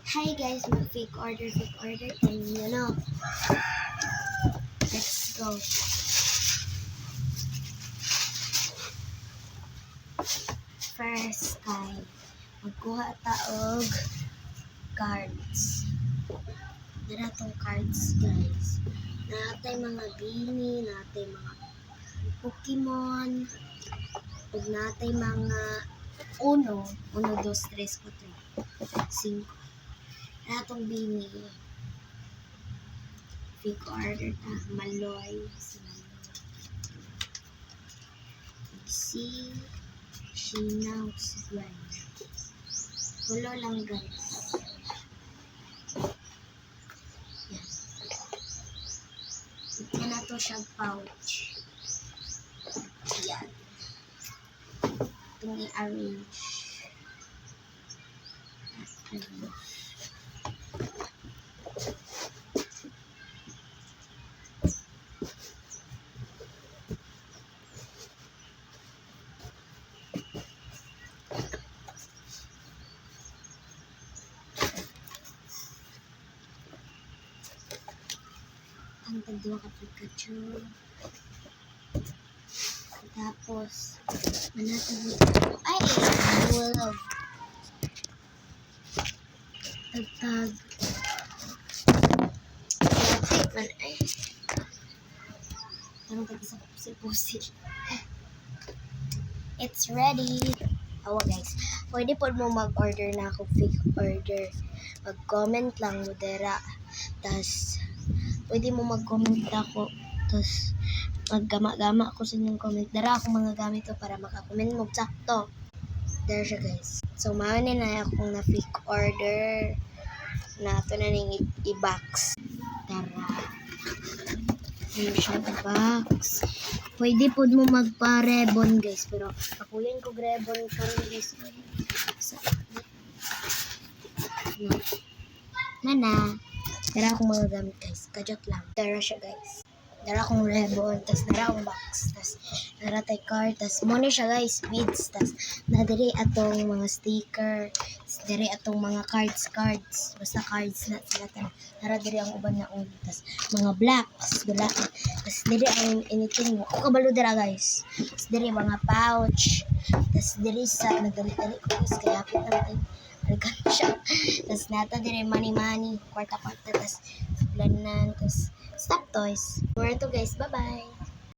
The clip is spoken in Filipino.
Hi guys, fake order and let's go. First kay magkuha ta og cards. Dara tong cards guys. Natay mga bini, natay mga Pokemon, ug natay mga 1, 2, 3, 4, 5. Natong bini. Fake order ta, Maloy. Si Shinaw Swan. Tulo lang guys. Yan. Ito na to siya pouch. Yan. Itong i-arrange. Ang tagdua ka Pikachu. Tapos, manatag ay, wolf. Tagtag. Man ay. Tanong tag sa pusil. It's ready. Awa guys, pwede po mo mag-order na ako fake order. Mag-comment lang mo dera. Tas pwede mo mag-comment ako. Tas maggama-gama ako sa inyong comment. Dara ako mga gamit to para makakomment mo sakto. There siya guys. So mauni na akong na fake order. Na ito na ning i-box. Tara. Ayun siya i-box. Pwede po mo magpa-rebon guys. Pero ako yan ko rebon karon guys. Nana. Dara akong mga gamit guys. Kajot lang. Dara siya guys. Dara akong rebon. Tas dara akong box. Tas dara tay card. Tas money siya guys. Beads. Tas nadiri atong mga sticker. Tas diri atong mga cards. Basta cards na sila. Dara diri ang uban na ulo. Tas mga blacks. Wala. Tas diri ang anything mo. Ako kabalo dira guys. Tas diri mga pouch. Tas diri sa nagdali-dali ko guys. Kaya hapit natin. Alkan siya. Tas nata diri money. Kwarta. Tas planan. Tas stop toys. Where to guys. Bye-bye.